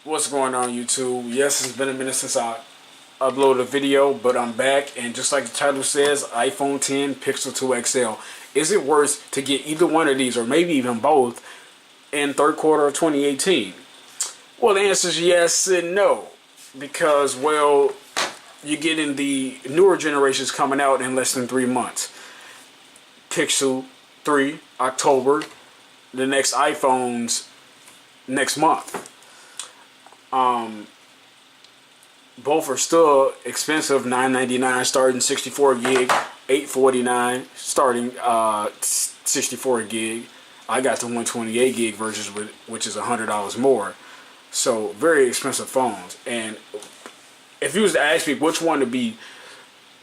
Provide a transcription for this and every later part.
What's going on, YouTube? Yes, it's been a minute since I uploaded a video, but I'm back, and just like the title says, iPhone 10 Pixel 2 XL. Is it worth to get either one of these, or maybe even both, in third quarter of 2018? Well, the answer is yes and no, because, well, you're getting the newer generations coming out in less than 3 months. Pixel 3, October, the next iPhones next month. Both are still expensive, $999 starting 64 gig, $849 starting 64 gig. I got the 128 gig versions, which is $100 more. So very expensive phones. And if you was to ask me which one to be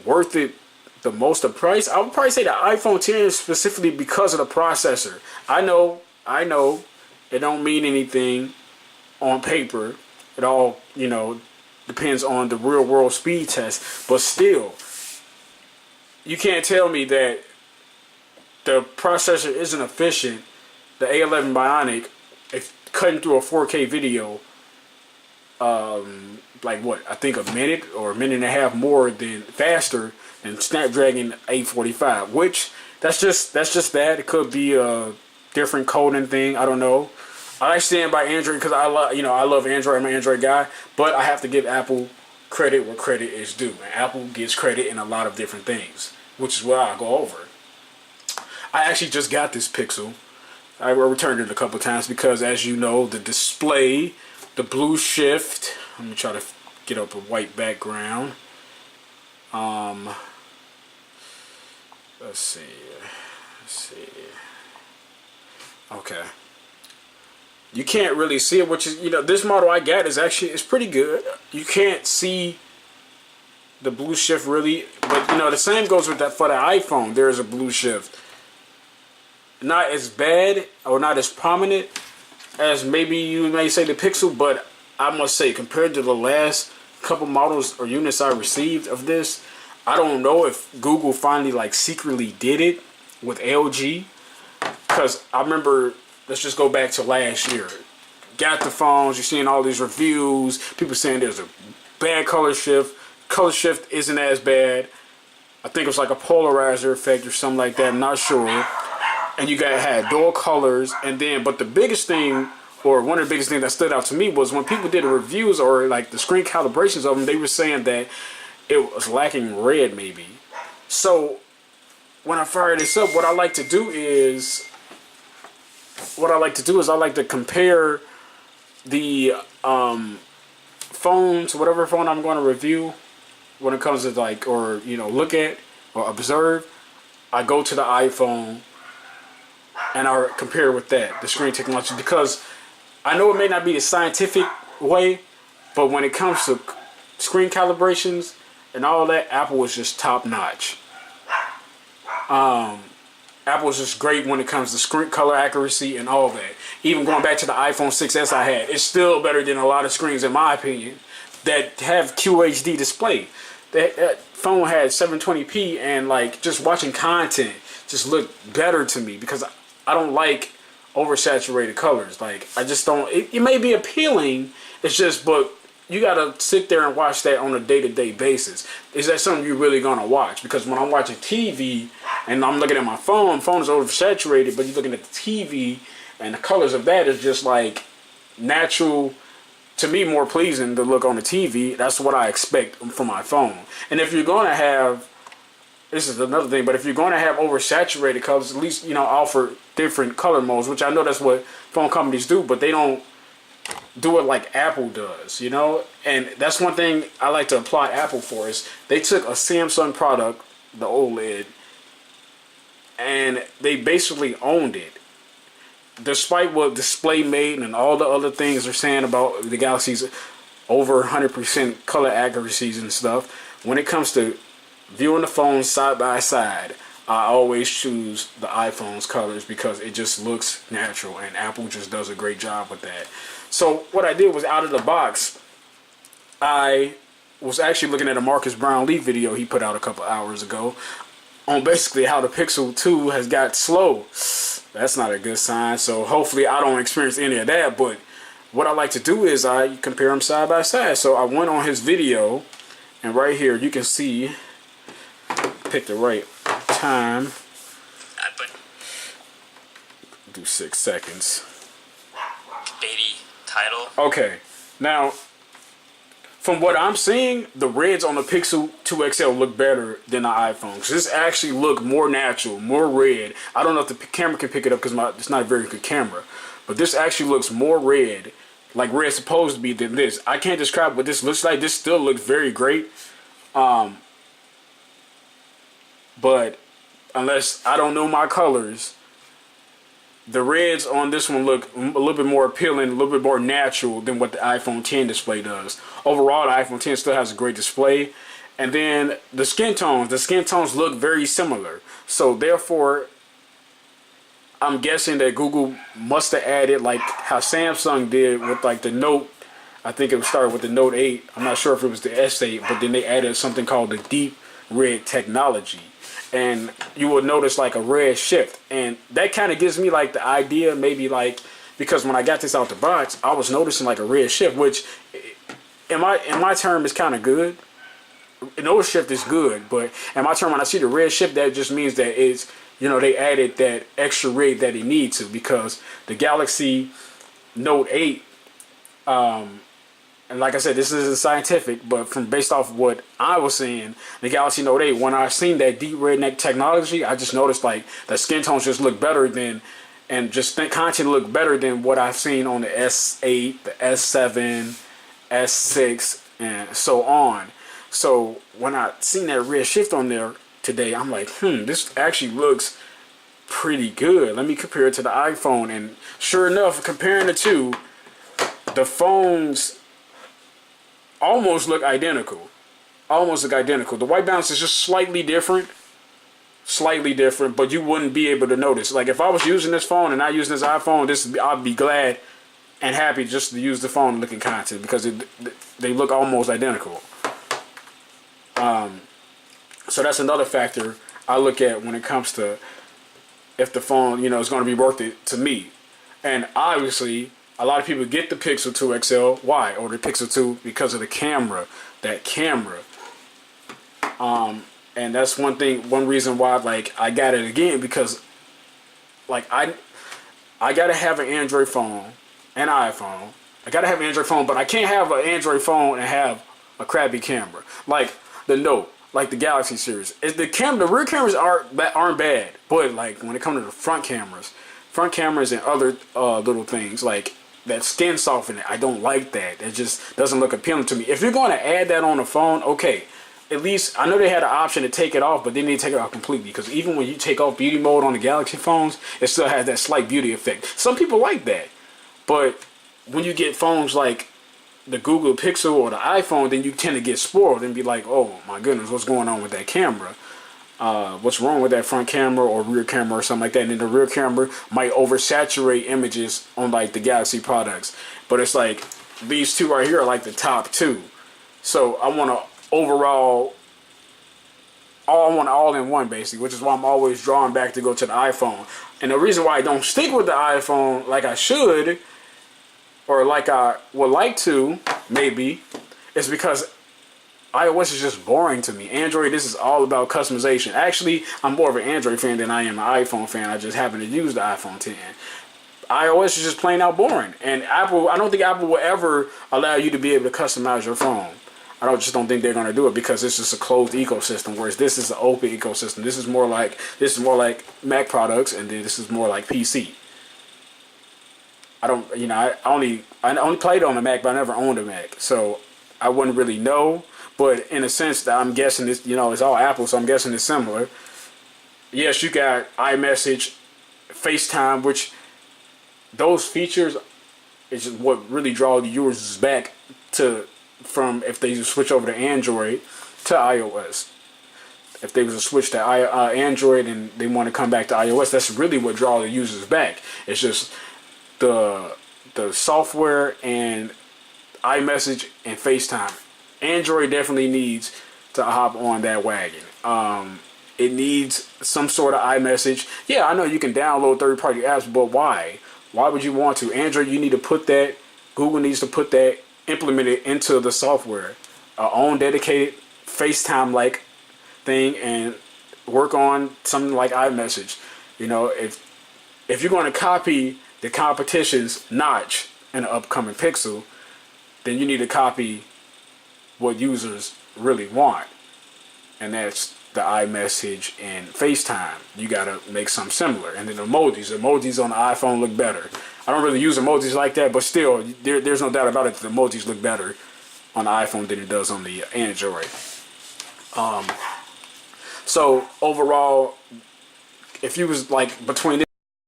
worth it the most, the price, I would probably say the iPhone 10 specifically because of the processor. I know, it don't mean anything on paper. It all, depends on the real world speed test. But still, you can't tell me that the processor isn't efficient. The A11 Bionic, if cutting through a 4K video, like what, I think a minute or a minute and a half more than faster than Snapdragon 845, which that's just that. It could be a different coding thing. I don't know. I stand by Android because I love Android. I'm an Android guy, but I have to give Apple credit where credit is due. And Apple gets credit in a lot of different things, which is what I'll go over. I actually just got this Pixel. I returned it a couple times because, as you know, the display, the blue shift. Let me try to get up a white background. Let's see. Okay. You can't really see it, which is, this model I got is pretty good. You can't see the blue shift really, but the same goes with that for the iPhone. There is a blue shift. Not as bad or not as prominent as maybe you may say the Pixel, but I must say, compared to the last couple models or units I received of this, I don't know if Google finally secretly did it with LG, because I remember, let's just go back to last year. Got the phones, you're seeing all these reviews, people saying there's a bad color shift. Color shift isn't as bad. I think it was like a polarizer effect or something like that, I'm not sure. And you had dual colors, but the biggest thing, or one of the biggest things that stood out to me, was when people did the reviews or the screen calibrations of them, they were saying that it was lacking red maybe. So when I fire this up, what I like to do is I like to compare the phones, whatever phone I'm going to review, when it comes to look at or observe. I go to the iPhone and I compare with that, the screen technology, because I know it may not be the scientific way, but when it comes to screen calibrations and all that, Apple is just top notch. Apple is just great when it comes to screen color accuracy and all that. Even going back to the iPhone 6s I had, it's still better than a lot of screens, in my opinion, that have QHD display. That phone had 720p, and just watching content just looked better to me, because I don't like oversaturated colors. I just don't. It may be appealing. It's just, but you gotta sit there and watch that on a day-to-day basis. Is that something you're really gonna watch? Because when I'm watching TV and I'm looking at my phone is oversaturated, but you're looking at the TV and the colors of that is just natural, to me, more pleasing to look on the TV. That's what I expect from my phone. And if you're gonna have, this is another thing, but if you're going to have oversaturated colors, at least, offer different color modes, which I know that's what phone companies do, but they don't do it like Apple does, And that's one thing I like to applaud Apple for, is they took a Samsung product, the OLED, and they basically owned it. Despite what DisplayMate and all the other things they're saying about the Galaxy's over 100% color accuracies and stuff, when it comes to viewing the phones side by side, I always choose the iPhone's colors because it just looks natural, and Apple just does a great job with that. So what I did was, out of the box, I was actually looking at a Marcus Brownlee video he put out a couple hours ago on basically how the Pixel 2 has got slow. That's not a good sign, so hopefully I don't experience any of that, but what I like to do is I compare them side by side. So I went on his video, and right here you can see, pick the right time. Do 6 seconds. Baby title. Okay, now from what I'm seeing, the reds on the Pixel 2 XL look better than the iPhone. Cause this actually look more natural, more red. I don't know if the camera can pick it up because it's not a very good camera, but this actually looks more red, like red's supposed to be, than this. I can't describe what this looks like. This still looks very great, but unless I don't know my colors, the reds on this one look a little bit more appealing, a little bit more natural than what the iPhone 10 display does. Overall, the iPhone 10 still has a great display. And then the skin tones look very similar. So therefore, I'm guessing that Google must have added, like how Samsung did with like the Note. I think it started with the Note 8. I'm not sure if it was the S8, but then they added something called the deep red technology. And you will notice like a red shift, and that kind of gives me like the idea, maybe like, because when I got this out the box, I was noticing like a red shift, which in my term is kind of good. No shift is good, but in my term, when I see the red shift, that just means that it's, you know, they added that extra red that they need to, because the Galaxy Note 8, and like I said, this isn't scientific, but based off of what I was seeing, the Galaxy Note 8, when I seen that deep redneck technology, I just noticed like the skin tones just look better than, and just content look better than what I've seen on the S8, the S7, S6, and so on. So when I seen that red shift on there today, I'm like, this actually looks pretty good. Let me compare it to the iPhone, and sure enough, comparing the two, the phones almost look identical. The white balance is just slightly different, but you wouldn't be able to notice. Like if I was using this phone and not using this iPhone, I'd be glad and happy just to use the phone and look at content, because they look almost identical. So that's another factor I look at when it comes to if the phone, you know, is going to be worth it to me. And obviously, a lot of people get the Pixel 2 XL. Why? Or the Pixel 2 because of the camera. That camera. And that's one reason why, like, I got it again, because like I gotta have an Android phone, an iPhone. I gotta have an Android phone, but I can't have an Android phone and have a crappy camera. Like the Note, like the Galaxy series. The rear cameras aren't bad, but like when it comes to the front cameras and other little things like that skin softening, I don't like that. It just doesn't look appealing to me. If you're going to add that on the phone, okay, at least I know they had an option to take it off, but they need to take it off completely, because even when you take off beauty mode on the Galaxy phones, it still has that slight beauty effect. Some people like that, but when you get phones like the Google Pixel or the iPhone, then you tend to get spoiled and be like, oh my goodness, what's going on with that camera? What's wrong with that front camera or rear camera or something like that? And then the rear camera might oversaturate images on like the Galaxy products. But it's like these two right here are like the top two. So I want to all in one basically, which is why I'm always drawing back to go to the iPhone. And the reason why I don't stick with the iPhone like I should, or like I would like to, maybe, is because iOS is just boring to me. Android, this is all about customization. Actually, I'm more of an Android fan than I am an iPhone fan. I just happen to use the iPhone 10. iOS is just plain out boring. And Apple, I don't think Apple will ever allow you to be able to customize your phone. I just don't think they're going to do it, because it's just a closed ecosystem, whereas this is an open ecosystem. This is more like Mac products, and then this is more like PC. I only played on the Mac, but I never owned a Mac, so I wouldn't really know. But in a sense, that I'm guessing this, it's all Apple, so I'm guessing it's similar. Yes, you got iMessage, FaceTime, which those features is just what really draw the users back from if they switch over to Android to iOS. If they was to switch to Android and they want to come back to iOS, that's really what draws the users back. It's just the software and iMessage and FaceTime. Android definitely needs to hop on that wagon. It needs some sort of iMessage. Yeah, I know you can download third-party apps, but why? Why would you want to? Android, you need to put that Google needs to put that, implement it into the software, our own dedicated FaceTime like thing, and work on something like iMessage. You know, if you're going to copy the competition's notch in the upcoming Pixel, then you need to copy what users really want, and that's the iMessage and FaceTime. You gotta make something similar. And then emojis on the iPhone look better. I don't really use emojis like that, but still, there's no doubt about it that the emojis look better on the iPhone than it does on the Android. So overall, if you was like between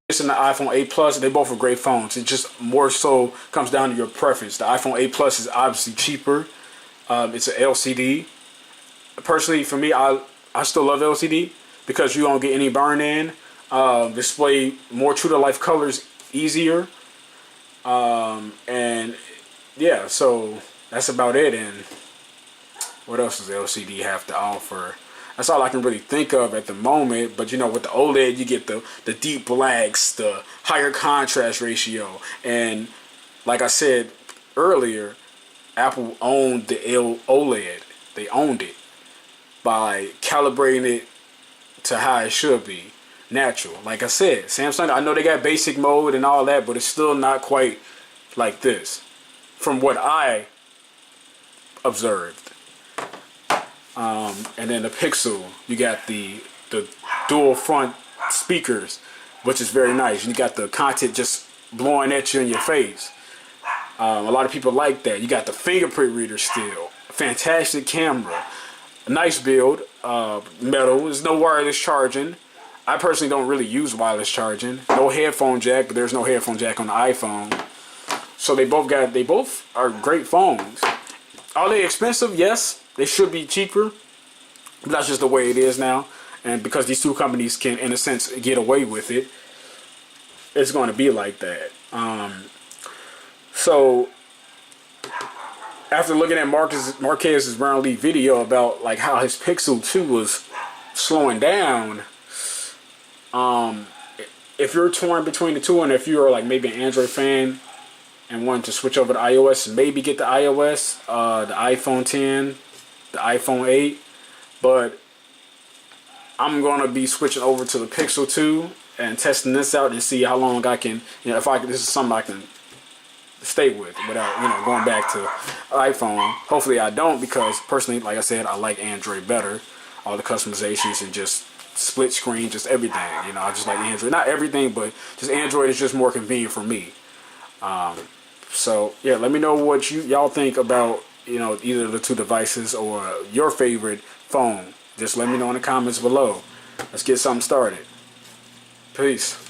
this and the iPhone 8 Plus, they both are great phones. It just more so comes down to your preference. The iPhone 8 Plus is obviously cheaper. It's an LCD. Personally, for me, I still love LCD because you don't get any burn in. Display more true to life colors easier. And yeah, so that's about it. And what else does LCD have to offer? That's all I can really think of at the moment. But you know, with the OLED, you get the deep blacks, the higher contrast ratio, and like I said earlier, Apple owned the OLED. They owned it by calibrating it to how it should be, natural. Like I said, Samsung, I know they got basic mode and all that, but it's still not quite like this, from what I observed. And then the Pixel, you got the dual front speakers, which is very nice. You got the content just blowing at you in your face. A lot of people like that. You got the fingerprint reader still. Fantastic camera. A nice build. Metal. There's no wireless charging. I personally don't really use wireless charging. No headphone jack, but there's no headphone jack on the iPhone. So they both are great phones. Are they expensive? Yes. They should be cheaper. But that's just the way it is now. And because these two companies can, in a sense, get away with it, it's going to be like that. So after looking at Marquez's Brownlee video about like how his Pixel 2 was slowing down, if you're torn between the two, and if you're like maybe an Android fan and want to switch over to iOS, maybe get the iOS, the iPhone 10, the iPhone 8, but I'm gonna be switching over to the Pixel 2 and testing this out and see how long I can, you know, this is something I can stay with without, you know, going back to iPhone. Hopefully I don't, because personally, like I said, I like Android better. All the customizations and just split screen, just everything. You know, I just like Android. Not everything, but just Android is just more convenient for me. So yeah, let me know what y'all think about, you know, either of the two devices or your favorite phone. Just let me know in the comments below. Let's get something started. Peace.